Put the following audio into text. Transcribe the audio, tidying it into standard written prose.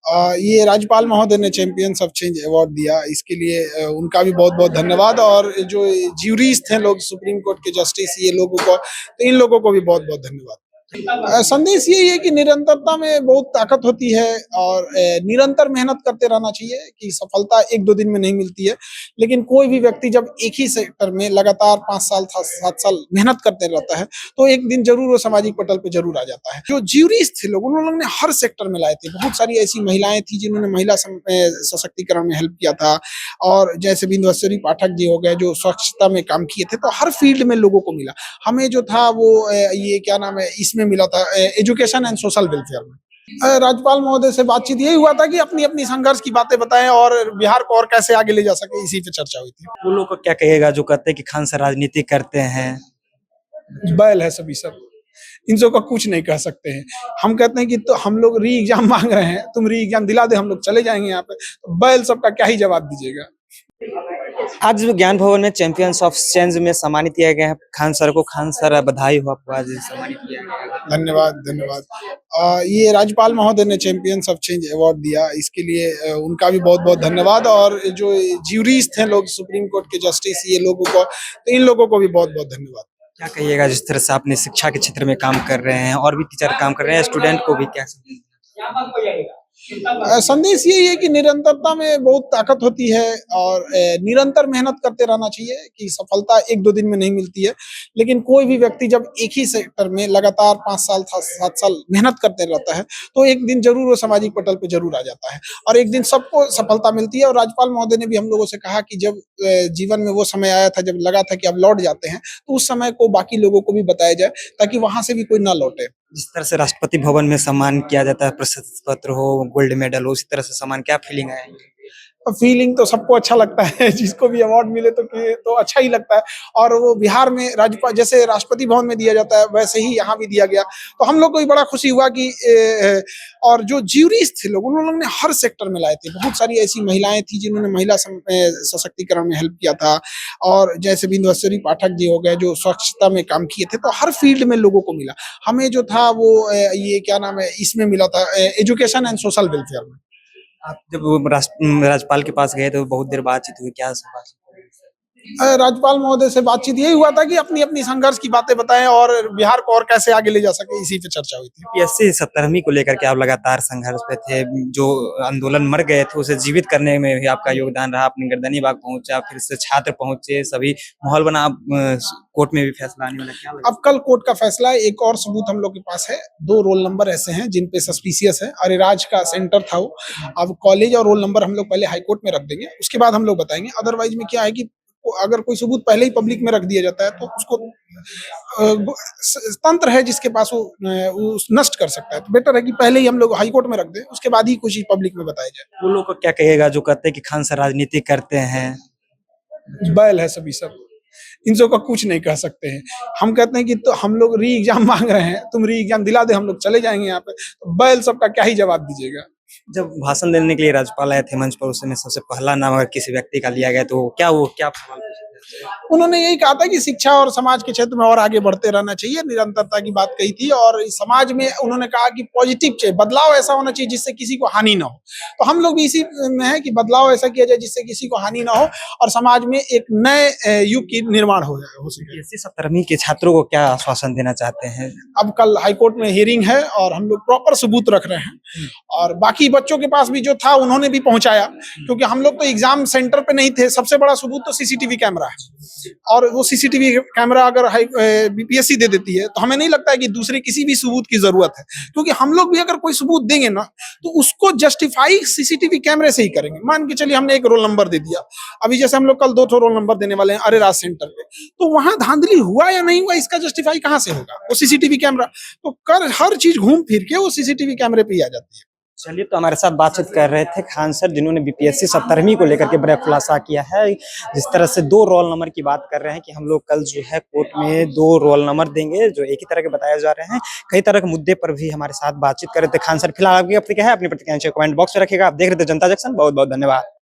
ये राज्यपाल महोदय ने चैंपियंस ऑफ चेंज अवार्ड दिया, इसके लिए उनका भी बहुत बहुत धन्यवाद। और जो ज्यूरीज थे लोग, सुप्रीम कोर्ट के जस्टिस, ये लोगों को, तो इन लोगों को भी बहुत बहुत धन्यवाद। संदेश यही है कि निरंतरता में बहुत ताकत होती है और निरंतर मेहनत करते रहना चाहिए कि सफलता एक दो दिन में नहीं मिलती है। लेकिन कोई भी व्यक्ति जब एक ही सेक्टर में लगातार 5 साल 7 साल मेहनत करते रहता है तो एक दिन जरूर वो सामाजिक पटल पे जरूर आ जाता है। जो ज्यूरीज थे लोग, उन लोगों ने हर सेक्टर में लाए थे। बहुत सारी ऐसी महिलाएं थी जिन्होंने महिला सशक्तिकरण में हेल्प किया था, और जैसे बिंदुश्री पाठक जी हो गए जो स्वच्छता में काम किए थे। तो हर फील्ड में लोगों को मिला। हमें जो था वो ये क्या नाम है, इसमें मिला था एजुकेशन एंड सोशल वेलफेयर में। राज्यपाल महोदय से बातचीत यही हुआ था कि अपनी अपनी संघर्ष की बातें बताएं और बिहार को और कैसे आगे ले जा सके, इसी पे चर्चा हुई थी। वो लोग को क्या कहेगा जो कहते हैं कि खान सर राजनीति करते हैं? बैल है सभी सब, इन सब का कुछ नहीं कह सकते हैं। हम कहते हैं कि तो हम लोग री एग्जाम मांग रहे हैं, तुम री एग्जाम दिला दे, हम लोग चले जाएंगे यहाँ पे। तो बैल सबका क्या ही जवाब दीजिएगा। आज ज्ञान भवन में चैंपियंस ऑफ चेंज में सम्मानित किया गया है खान सर को। खान सर, बधाई हो आपको, आज सम्मानित किया गया। धन्यवाद धन्यवाद। ये राज्यपाल महोदय ने चैंपियंस ऑफ चेंज अवार्ड दिया, इसके लिए उनका भी बहुत बहुत धन्यवाद। और जो ज्यूरीज थे लोग, सुप्रीम कोर्ट के जस्टिस, ये लोगों को, तो इन लोगों को भी बहुत बहुत धन्यवाद। क्या कहिएगा जिस तरह से आपने शिक्षा के क्षेत्र में काम कर रहे हैं और भी टीचर काम कर रहे हैं, स्टूडेंट को भी क्या संदेश यही है कि निरंतरता में बहुत ताकत होती है और निरंतर मेहनत करते रहना चाहिए कि सफलता एक दो दिन में नहीं मिलती है। लेकिन कोई भी व्यक्ति जब एक ही सेक्टर में लगातार 5 साल 7 साल मेहनत करते रहता है तो एक दिन जरूर वो सामाजिक पटल पे जरूर आ जाता है और एक दिन सबको सफलता मिलती है। और राज्यपाल महोदय ने भी हम लोगों से कहा कि जब जीवन में वो समय आया था जब लगा था कि अब लौट जाते हैं, तो उस समय को बाकी लोगों को भी बताया जाए ताकि वहां से भी कोई ना लौटे। जिस तरह से राष्ट्रपति भवन में सम्मान किया जाता है, प्रशस्ति पत्र हो, गोल्ड मेडल हो, उसी तरह से सम्मान, क्या फीलिंग है? फीलिंग तो सबको अच्छा लगता है, जिसको भी अवार्ड मिले तो अच्छा ही लगता है। और वो बिहार में राज्यपाल जैसे राष्ट्रपति भवन में दिया जाता है वैसे ही यहाँ भी दिया गया, तो हम लोग को भी बड़ा खुशी हुआ कि और जो ज्यूरीज थे लोग, उन लोगों ने हर सेक्टर में लाए थे। बहुत सारी ऐसी महिलाएं थी जिन्होंने महिला सशक्तिकरण में हेल्प किया था, और जैसे बिंदुश्री पाठक जी हो गए जो स्वच्छता में काम किए थे। तो हर फील्ड में लोगों को मिला। हमें जो था वो ये क्या नाम है, इसमें मिला था एजुकेशन एंड सोशल वेलफेयर में। आप जब राज्यपाल के पास गए तो बहुत देर बातचीत हुई, क्या बातचीत? राज्यपाल महोदय से बातचीत यही हुआ था कि अपनी अपनी संघर्ष की बातें बताएं और बिहार को और कैसे आगे ले जा सके, इसी पे चर्चा हुई थी। यूपीएससी 17वीं को लेकर के आप लगातार संघर्ष पे थे, जो आंदोलन मर गए थे उसे जीवित करने में भी आपका योगदान रहा। आपने गर्दनी बाग पहुंचा, फिर से छात्र पहुंचे, सभी माहौल बना, कोर्ट में भी फैसला आने वाला, क्या अब कल कोर्ट का फैसला है। एक और सबूत हम लोग के पास है, 2 रोल नंबर ऐसे हैं जिन पे सस्पिशियस है। अरेराज का सेंटर था वो। अब कॉलेज और रोल नंबर हम लोग पहले हाई कोर्ट में रख देंगे, उसके बाद हम लोग बताएंगे। अदरवाइज में क्या है कि अगर कोई सबूत पहले ही पब्लिक में रख दिया जाता है तो उसको तंत्र है जिसके पास वो नष्ट कर सकता है। तो बेटर है कि पहले ही हम लोग हाई कोर्ट में रख दें, उसके बाद ही कुछ ही पब्लिक में बताया जाए। वो लोग को क्या कहिएगा जो कहते हैं कि खान सर राजनीति करते हैं? बैल है सभी सब, इन सब का कुछ नहीं कह सकते हैं। हम कहते हैं कि तो हम लोग री एग्जाम मांग रहे हैं, तुम री एग्जाम दिला दे, हम लोग चले जाएंगे यहाँ पे। तो बैल सबका क्या ही जवाब दीजिएगा। जब भाषण देने के लिए राज्यपाल आए थे मंच पर, उस समय सबसे पहला नाम अगर किसी व्यक्ति का लिया गया तो क्या सवाल पूछे? उन्होंने यही कहा था कि शिक्षा और समाज के क्षेत्र में और आगे बढ़ते रहना चाहिए, निरंतरता की बात कही थी। और समाज में उन्होंने कहा कि पॉजिटिव चाहिए, बदलाव ऐसा होना चाहिए जिससे किसी को हानि ना हो। तो हम लोग भी इसी में है कि बदलाव ऐसा किया जाए जिससे किसी को हानि ना हो और समाज में एक नए युग की निर्माण हो सके। 17वीं के छात्रों को क्या आश्वासन देना चाहते हैं? अब कल हाईकोर्ट में हियरिंग है और हम लोग प्रॉपर सबूत रख रहे हैं, और बाकी बच्चों के पास भी जो था उन्होंने भी पहुंचाया, क्योंकि हम लोग तो एग्जाम सेंटर पे नहीं थे। सबसे बड़ा सबूत तो सीसीटीवी कैमरा है, और वो सीसीटीवी कैमरा अगर बीपीएससी दे देती है तो हमें नहीं लगता है कि दूसरे किसी भी सबूत की जरूरत है। क्योंकि हम लोग भी अगर कोई सबूत देंगे ना तो उसको जस्टिफाई सीसीटीवी कैमरे से ही करेंगे। मान के चलिए हमने एक रोल नंबर दे दिया, अभी जैसे हम लोग कल 2 रोल नंबर देने वाले हैं अरेराज सेंटर पे, तो वहां धांधली हुआ या नहीं हुआ इसका जस्टिफाई कहां से होगा? वो सीसीटीवी कैमरा तो हर चीज घूम फिर के वो सीसीटीवी कैमरे पे ही आ जाती है। चलिए, तो हमारे साथ बातचीत कर रहे थे खान सर, जिन्होंने बीपीएससी 17वीं को लेकर के बड़ा खुलासा किया है। जिस तरह से 2 रोल नंबर की बात कर रहे हैं कि हम लोग कल जो है कोर्ट में 2 रोल नंबर देंगे जो एक ही तरह के बताए जा रहे हैं। कई तरह के मुद्दे पर भी हमारे साथ बातचीत कर रहे थे खान सर। फिलहाल आपकी प्रतिक्रिया है, अपनी प्रतिक्रिया कमेंट बॉक्स में रखिएगा। आप देख रहे थे जनता जंक्शन, बहुत बहुत धन्यवाद।